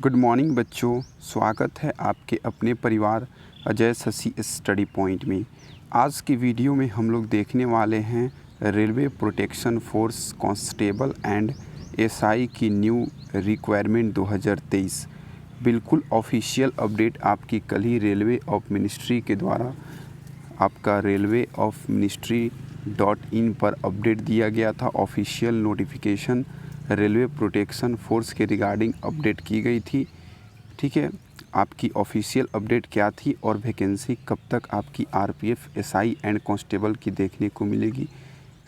Good morning बच्चों, स्वागत है आपके अपने परिवार अजय शशि स्टडी पॉइंट में। आज की वीडियो में हम लोग देखने वाले हैं railway protection force constable and SI की न्यू रिक्वायरमेंट 2023। बिल्कुल ऑफिशियल अपडेट आपकी कल ही रेलवे ऑफ मिनिस्ट्री के द्वारा आपका रेलवे ऑफ मिनिस्ट्री.in पर अपडेट दिया गया था। Official notification railway protection force के रिगार्डिंग अपडेट की गई थी। ठीक है, आपकी ऑफिशियल अपडेट क्या थी और वैकेंसी कब तक आपकी आरपीएफ, एसआई एंड कांस्टेबल की देखने को मिलेगी,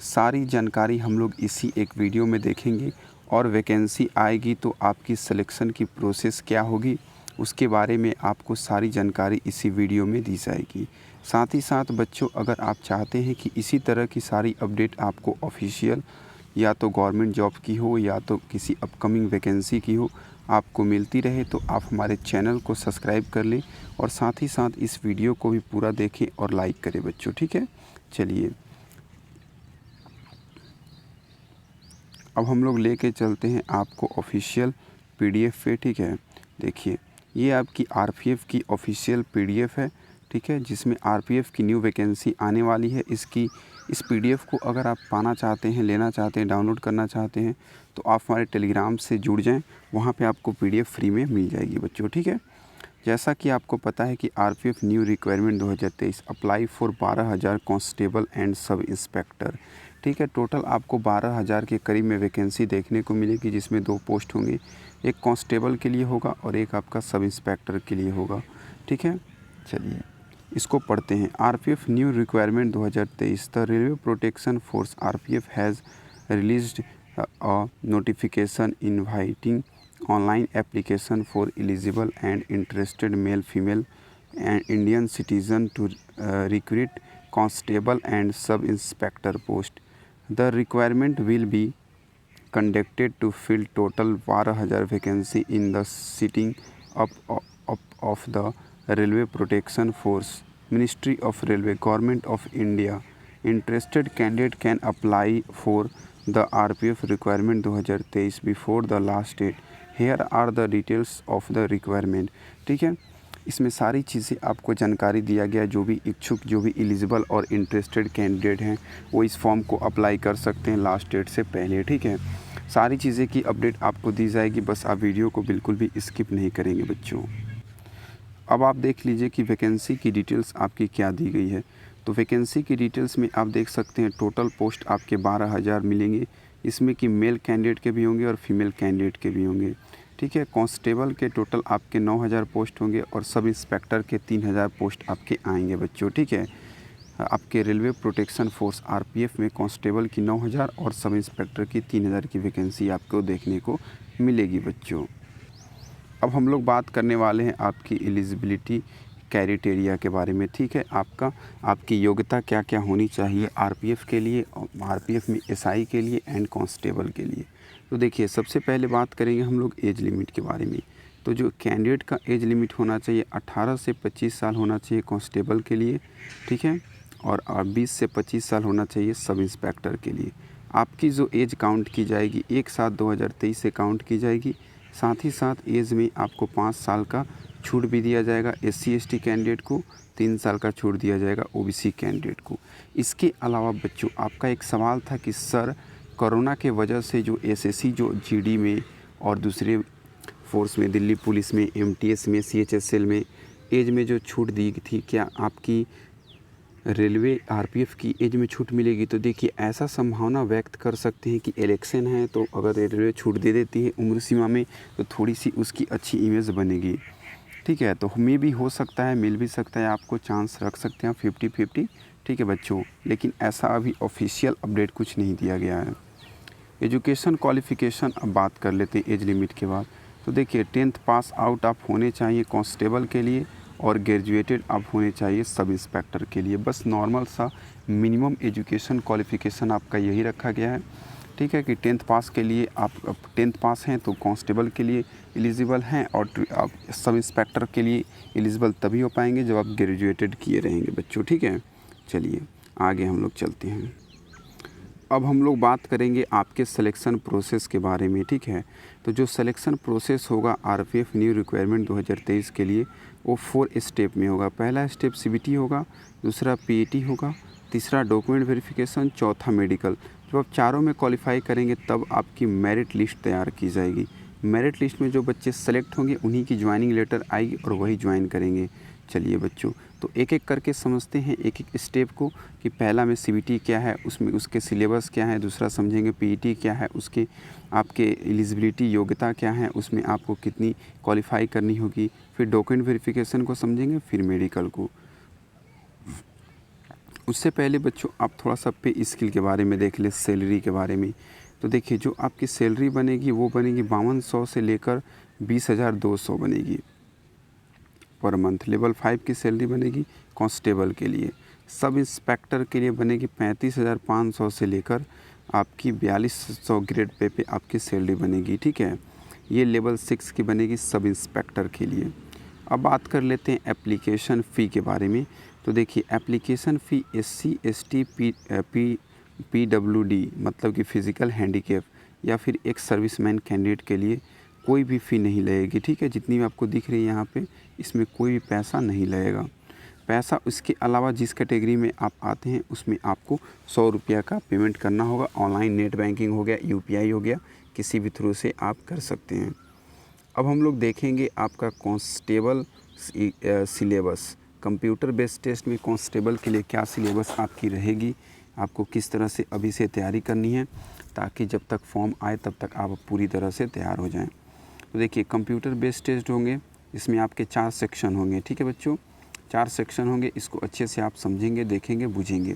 सारी जानकारी हम लोग इसी एक वीडियो में देखेंगे। और वैकेंसी आएगी तो आपकी सिलेक्शन की प्रोसेस क्या होगी, उसके बारे में आपको सारी जानकारी इसी वीडियो में दी जाएगी। साथ ही साथ बच्चों, अगर आप चाहते हैं कि इसी तरह की सारी अपडेट आपको ऑफिशियल या तो गवर्नमेंट जॉब की हो या तो किसी अपकमिंग वैकेंसी की हो आपको मिलती रहे, तो आप हमारे चैनल को सब्सक्राइब कर लें और साथ ही साथ इस वीडियो को भी पूरा देखें और लाइक करें बच्चों। ठीक है, चलिए अब हम लोग लेके चलते हैं आपको ऑफिशियल पीडीएफ पे। ठीक है, देखिए ये आपकी आरपीएफ की ऑफिशियल पीडीएफ है। ठीक है, जिसमें आरपीएफ की न्यू वैकेंसी आने वाली है। इस पीडीएफ को अगर आप पाना चाहते हैं, लेना चाहते हैं, डाउनलोड करना चाहते हैं तो आप हमारे टेलीग्राम से जुड़ जाएं, वहाँ पे आपको पीडीएफ फ्री में मिल जाएगी बच्चों। ठीक है, जैसा कि आपको पता है कि RPF new requirement 2023 apply for 12,000 constable and sub inspector. ठीक है, टोटल आपको 12,000 के करीब में वैकेंसी देखने को मिलेगी, जिसमें 2 पोस्ट होंगे, एक कांस्टेबल के लिए होगा और एक आपका सब इंस्पेक्टर के लिए होगा। ठीक है, चलिए इसको पढ़ते हैं। RPF new requirement 2023। The railway protection force RPF has released a notification inviting online application for eligible and interested male, female and Indian citizen to recruit constable and sub inspector post. The requirement will be conducted to fill total 12,000 vacancy in the sitting of the Railway Protection Force, Ministry of Railway, Government of India. Interested candidate can apply for the RPF requirement 2023 before the last date. Here are the details of the requirement. ठीक है, इसमें सारी चीज़ें आपको जानकारी दिया गया। जो भी इच्छुक, जो भी एलिजिबल और इंटरेस्टेड कैंडिडेट हैं वो इस फॉर्म को अप्लाई कर सकते हैं लास्ट डेट से पहले। ठीक है, सारी चीज़ें की अपडेट आपको दी जाएगी, बस आप वीडियो को बिल्कुल भी स्किप नहीं करेंगे बच्चों। अब आप देख लीजिए कि वैकेंसी की डिटेल्स आपकी क्या दी गई है। तो वैकेंसी की डिटेल्स में आप देख सकते हैं टोटल पोस्ट आपके 12,000 मिलेंगे। इसमें कि मेल कैंडिडेट के भी होंगे और फीमेल कैंडिडेट के भी होंगे। ठीक है, कांस्टेबल के टोटल आपके 9,000 पोस्ट होंगे और सब इंस्पेक्टर के 3,000 पोस्ट आपके आएंगे बच्चों। ठीक है, आपके रेलवे प्रोटेक्शन फोर्स आरपीएफ में कांस्टेबल की 9,000 और सब इंस्पेक्टर की 3,000 की वैकेंसी आपको देखने को मिलेगी बच्चों। अब हम लोग बात करने वाले हैं आपकी एलिजिबिलिटी क्राइटेरिया के बारे में। ठीक है, आपकी योग्यता क्या क्या होनी चाहिए आरपीएफ के लिए, आरपीएफ में एसआई के लिए एंड कांस्टेबल के लिए। तो देखिए, सबसे पहले बात करेंगे हम लोग एज लिमिट के बारे में। तो जो कैंडिडेट का एज लिमिट होना चाहिए 18 से 25 साल होना चाहिए कांस्टेबल के लिए। ठीक है, और 20 से 25 साल होना चाहिए सब इंस्पेक्टर के लिए। आपकी जो एज काउंट की जाएगी 1/7/2023 से काउंट की जाएगी। साथ ही साथ एज में आपको 5 साल का छूट भी दिया जाएगा। SC/ST कैंडिडेट को 3 साल का छूट दिया जाएगा, OBC कैंडिडेट को। इसके अलावा बच्चों, आपका एक सवाल था कि सर कोरोना के वजह से जो SSC जो GD में और दूसरे फोर्स में, दिल्ली पुलिस में, MTS में, CHSL में एज में जो छूट दी थी, क्या आपकी रेलवे आरपीएफ की एज में छूट मिलेगी? तो देखिए, ऐसा संभावना व्यक्त कर सकते हैं कि इलेक्शन है तो अगर रेलवे छूट दे देती है उम्र सीमा में तो थोड़ी सी उसकी अच्छी इमेज बनेगी। ठीक है, तो मे भी हो सकता है, मिल भी सकता है, आपको चांस रख सकते हैं 50-50। ठीक है बच्चों, लेकिन ऐसा अभी ऑफिशियल अपडेट कुछ नहीं दिया गया है। एजुकेशन क्वालिफ़िकेशन अब बात कर लेते हैं एज लिमिट के बाद। तो देखिए, 10th पास आउट आप होने चाहिए कांस्टेबल के लिए और ग्रेजुएटेड आप होने चाहिए सब इंस्पेक्टर के लिए। बस नॉर्मल सा मिनिमम एजुकेशन क्वालिफ़िकेशन आपका यही रखा गया है। ठीक है, कि 10th पास के लिए आप 10th पास हैं तो कांस्टेबल के लिए एलिजिबल हैं और आप सब इंस्पेक्टर के लिए एलिजिबल तभी हो पाएंगे जब आप ग्रेजुएटेड किए रहेंगे बच्चों। ठीक है, चलिए आगे हम लोग चलते हैं। अब हम लोग बात करेंगे आपके सिलेक्शन प्रोसेस के बारे में, ठीक है। तो जो सिलेक्शन प्रोसेस होगा आरपीएफ न्यू रिक्वायरमेंट 2023 के लिए, वो 4 स्टेप में होगा। पहला स्टेप सीबीटी होगा, दूसरा पीईटी होगा, तीसरा डॉक्यूमेंट वेरिफिकेशन, चौथा मेडिकल। जब आप चारों में क्वालिफाई करेंगे तब आपकी मेरिट लिस्ट तैयार की जाएगी। मेरिट लिस्ट में जो बच्चे सेलेक्ट होंगे उन्हीं की ज्वाइनिंग लेटर आएगी और वही ज्वाइन करेंगे। चलिए बच्चों, तो एक एक करके समझते हैं एक एक स्टेप को कि पहला में सीबीटी क्या है, उसमें उसके सिलेबस क्या है, दूसरा समझेंगे पीईटी क्या है, उसके आपके एलिजिबिलिटी योग्यता क्या है, उसमें आपको कितनी क्वालिफाई करनी होगी, फिर डॉक्यूमेंट वेरिफिकेशन को समझेंगे, फिर मेडिकल को। उससे पहले बच्चों आप थोड़ा सा पे स्किल के बारे में देख लें, सैलरी के बारे में। तो देखिए जो आपकी सैलरी बनेगी वो बनेगी 5200 से लेकर 20,200 बनेगी पर मंथ। लेवल 5 की सैलरी बनेगी कांस्टेबल के लिए। सब इंस्पेक्टर के लिए बनेगी 35,500 से लेकर आपकी 4200 ग्रेड पे आपकी सैलरी बनेगी, ठीक है। ये लेवल 6 की बनेगी सब इंस्पेक्टर के लिए। अब बात कर लेते हैं एप्लीकेशन फ़ी के बारे में। तो देखिए application fee SC ST PWD मतलब कि फ़िज़िकल हैंडीकैप या फिर एक सर्विसमैन कैंडिडेट के लिए कोई भी फ़ी नहीं लगेगी, ठीक है। जितनी भी आपको दिख रही है यहाँ पे, इसमें कोई भी पैसा नहीं लगेगा। पैसा उसके अलावा जिस कैटेगरी में आप आते हैं उसमें आपको 100 रुपया का पेमेंट करना होगा। ऑनलाइन नेट बैंकिंग हो गया, UPI हो गया, किसी भी थ्रू से आप कर सकते हैं। अब हम लोग देखेंगे आपका constable syllabus. Computer based test में कांस्टेबल के लिए क्या सिलेबस आपकी रहेगी, आपको किस तरह से अभी से तैयारी करनी है ताकि जब तक फॉर्म आए तब तक आप पूरी तरह से तैयार हो जाएं। तो देखिए कंप्यूटर बेस्ड टेस्ट होंगे, इसमें आपके 4 सेक्शन होंगे, ठीक है बच्चों। 4 सेक्शन होंगे, इसको अच्छे से आप समझेंगे, देखेंगे, बुझेंगे।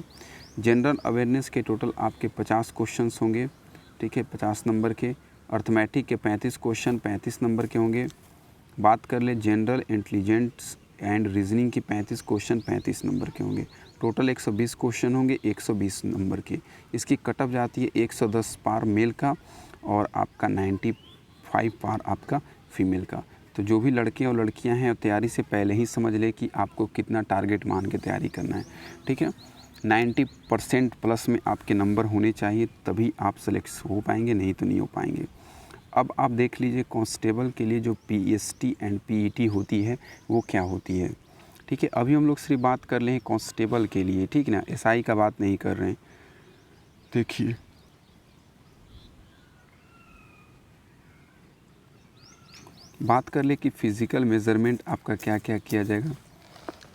जनरल अवेयरनेस के टोटल आपके 50 क्वेश्चंस होंगे, ठीक है, 50 नंबर के। अर्थमेटिक के 35 क्वेश्चन 35 नंबर के होंगे। बात कर ले जनरल इंटेलिजेंस एंड रीजनिंग की 35 क्वेश्चन 35 नंबर के होंगे। टोटल 120 क्वेश्चन होंगे 120 नंबर के। इसकी कटअप जाती है 110 पार मेल का और आपका 95 पार आपका फीमेल का। तो जो भी लड़के और लड़कियां हैं तैयारी से पहले ही समझ ले कि आपको कितना टारगेट मान के तैयारी करना है, ठीक है। 90% प्लस में आपके नंबर होने चाहिए, तभी आप सेलेक्ट हो पाएंगे, नहीं तो नहीं हो पाएंगे। अब आप देख लीजिए कांस्टेबल के लिए जो PST एंड PET होती है वो क्या होती है, ठीक है। अभी हम लोग सिर्फ बात कर रहे हैं कांस्टेबल के लिए, ठीक ना, SI का बात नहीं कर रहे हैं। देखिए बात कर ले कि फ़िज़िकल मेज़रमेंट आपका क्या क्या किया जाएगा।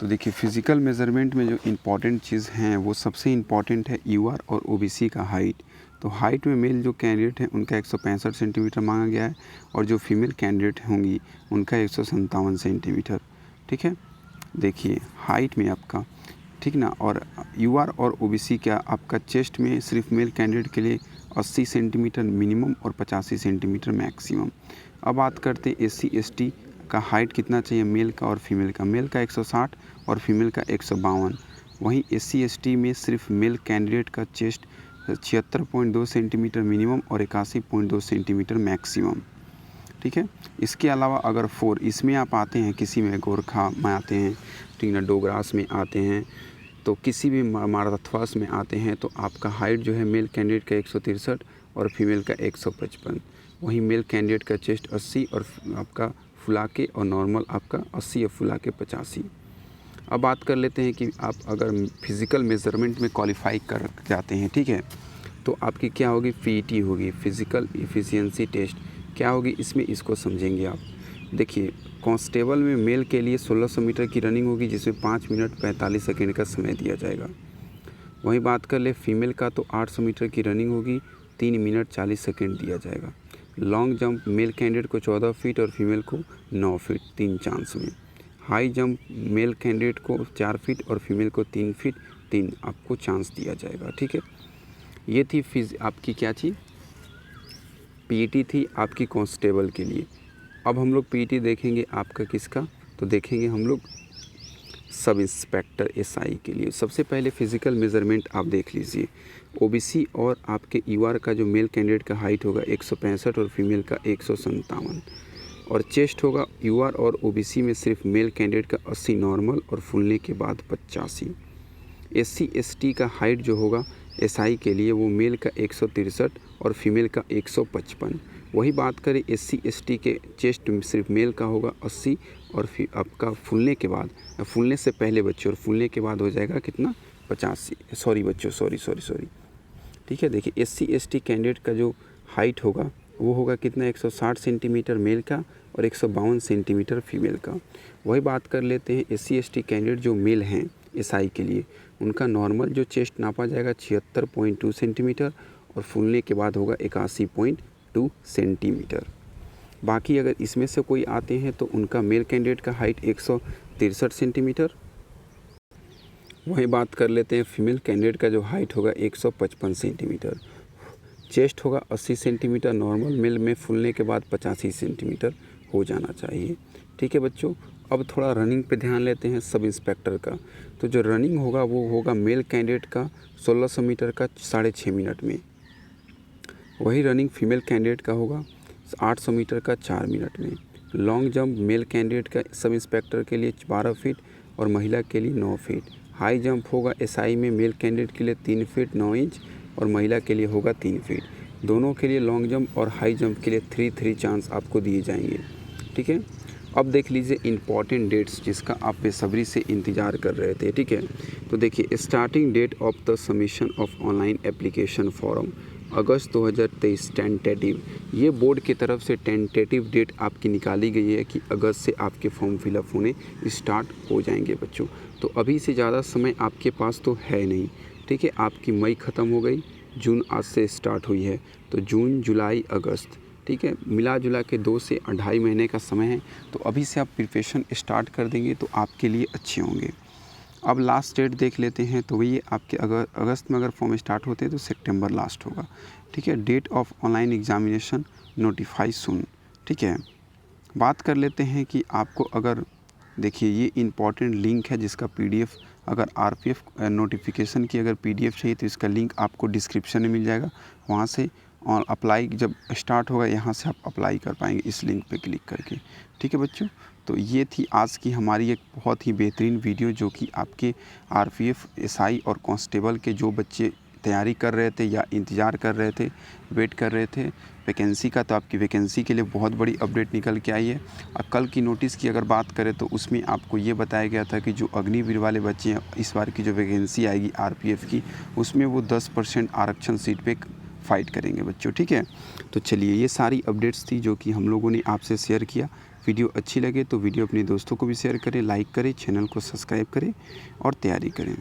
तो देखिए फ़िज़िकल मेज़रमेंट में जो इम्पॉर्टेंट चीज़ हैं वो सबसे इम्पॉर्टेंट है UR और OBC का हाइट। तो हाइट में मेल जो कैंडिडेट हैं उनका 165 सेंटीमीटर मांगा गया है और जो फीमेल कैंडिडेट होंगी उनका 157 सेंटीमीटर, ठीक है। देखिए हाइट में आपका, ठीक ना। और UR और OBC का आपका चेस्ट में सिर्फ मेल कैंडिडेट के लिए 80 सेंटीमीटर मिनिमम और 85 सेंटीमीटर मैक्सिमम। अब बात करते हैं SC ST का हाइट कितना चाहिए मेल का और फीमेल का। मेल का 160 और फीमेल का 152। वहीं SC ST में सिर्फ मेल कैंडिडेट का चेस्ट 76.2 सेंटीमीटर मिनिमम और 81.2 सेंटीमीटर मैक्सिमम, ठीक है। इसके अलावा अगर 4 इसमें आप आते हैं, किसी में गोरखा में आते हैं, ठीक ना, डोगरास में आते हैं, तो किसी भी माराथवास में आते हैं तो आपका हाइट जो है मेल कैंडिडेट का 163 और फीमेल का 155। वहीं मेल कैंडिडेट का चेस्ट 80 और आपका फुला के और नॉर्मल आपका 80 और फुला के 85। अब बात कर लेते हैं कि आप अगर फिज़िकल मेज़रमेंट में क्वालिफाई कर जाते हैं, ठीक है, तो आपकी क्या होगी, PET होगी, फिज़िकल एफिशिएंसी टेस्ट क्या होगी इसमें, इसको समझेंगे आप। देखिए कांस्टेबल में मेल के लिए 1600 मीटर की रनिंग होगी जिसमें 5 मिनट 45 सेकेंड का समय दिया जाएगा। वहीं बात कर ले फीमेल का तो 800 मीटर की रनिंग होगी, 3 मिनट 40 सेकेंड दिया जाएगा। लॉन्ग जंप मेल कैंडिडेट को 14 फीट और फीमेल को 9 फीट 3 चांस में। हाई जंप मेल कैंडिडेट को 4 फीट और फीमेल को 3 फीट 3 आपको चांस दिया जाएगा, ठीक है। ये थी आपकी क्या थी, PET थी आपकी कांस्टेबल के लिए। अब हम लोग PET देखेंगे आपका किसका, तो देखेंगे हम लोग सब इंस्पेक्टर SI के लिए। सबसे पहले फ़िज़िकल मेज़रमेंट आप देख लीजिए। OBC और आपके UR का जो मेल कैंडिडेट का हाइट होगा 165 और फीमेल का 157 और चेस्ट होगा UR और OBC में सिर्फ मेल कैंडिडेट का 80 नॉर्मल और फूलने के बाद 85। SC ST का हाइट जो होगा एसआई के लिए वो मेल का 163 और फीमेल का 155। वही बात करें SC ST के चेस्ट सिर्फ मेल का होगा 80 और फिर आपका फूलने के बाद, फूलने से पहले बच्चों और फूलने के बाद हो जाएगा कितना 85। सॉरी बच्चों, सॉरी। ठीक है, देखिए SC ST कैंडिडेट का जो हाइट होगा वो होगा कितना 160 सेंटीमीटर मेल का और 152 सेंटीमीटर फीमेल का। वही बात कर लेते हैं SC ST कैंडिडेट जो मेल हैं SI के लिए, उनका नॉर्मल जो चेस्ट नापा जाएगा 76.2 सेंटीमीटर और फूलने के बाद होगा 81.2 सेंटीमीटर। बाकी अगर इसमें से कोई आते हैं तो उनका मेल कैंडिडेट का हाइट 163 सेंटीमीटर। वही बात कर लेते हैं फीमेल कैंडिडेट का जो हाइट होगा 155 सेंटीमीटर। चेस्ट होगा 80 सेंटीमीटर नॉर्मल, मेल में फूलने के बाद 85 सेंटीमीटर हो जाना चाहिए। ठीक है बच्चों, अब थोड़ा रनिंग पे ध्यान लेते हैं सब इंस्पेक्टर का। तो जो रनिंग होगा वो होगा मेल कैंडिडेट का 1600 मीटर का 6.5 मिनट में। वही रनिंग फीमेल कैंडिडेट का होगा 800 मीटर का 4 मिनट में। लॉन्ग जंप मेल कैंडिडेट का सब इंस्पेक्टर के लिए 12 फीट और महिला के लिए 9 फीट। हाई जंप होगा SI में मेल कैंडिडेट के लिए 3 फीट 9 इंच और महिला के लिए होगा 3 फीट। दोनों के लिए लॉन्ग जंप और हाई जंप के लिए 3 चांस आपको दिए जाएंगे। ठीक है, अब देख लीजिए इंपॉर्टेंट डेट्स जिसका आप बेसब्री से इंतज़ार कर रहे थे। ठीक है, तो देखिए starting date of the submission of online application form August 2023 tentative. ये बोर्ड की तरफ से टेंटेटिव डेट आपकी निकाली गई है कि अगस्त से आपके फॉर्म फिलअप होने स्टार्ट हो जाएंगे बच्चों। तो अभी से ज़्यादा समय आपके पास तो है नहीं। ठीक है, आपकी मई ख़त्म हो गई, जून आज से स्टार्ट हुई है, तो जून जुलाई अगस्त, ठीक है, मिला जुला के 2 से 2.5 महीने का समय है। तो अभी से आप प्रिपरेशन स्टार्ट कर देंगे तो आपके लिए अच्छे होंगे। अब लास्ट डेट देख लेते हैं, तो ये आपके अगस्त में अगर फॉर्म स्टार्ट होते हैं तो सितंबर लास्ट होगा। ठीक है, date of online examination notify soon. ठीक है, बात कर लेते हैं कि आपको अगर देखिए ये इम्पॉर्टेंट लिंक है जिसका PDF अगर RPF नोटिफिकेशन की अगर PDF चाहिए तो इसका लिंक आपको डिस्क्रिप्शन में मिल जाएगा। वहाँ से और अप्लाई जब स्टार्ट होगा यहाँ से आप अप्लाई कर पाएंगे इस लिंक पे क्लिक करके। ठीक है बच्चों, तो ये थी आज की हमारी एक बहुत ही बेहतरीन वीडियो जो कि आपके RPF SI और कांस्टेबल के जो बच्चे तैयारी कर रहे थे या इंतज़ार कर रहे थे, वेट कर रहे थे वैकेंसी का, तो आपकी वैकेंसी के लिए बहुत बड़ी अपडेट निकल के आई है। और कल की नोटिस की अगर बात करें तो उसमें आपको ये बताया गया था कि जो अग्निवीर वाले बच्चे हैं इस बार की जो वैकेंसी आएगी RPF की, उसमें वो 10% आरक्षण सीट पे फाइट करेंगे बच्चों। ठीक है, तो चलिए ये सारी अपडेट्स थी जो कि हम लोगों ने आपसे शेयर किया। वीडियो अच्छी लगे तो वीडियो अपने दोस्तों को भी शेयर करें, लाइक करें, चैनल को सब्सक्राइब करें और तैयारी करें।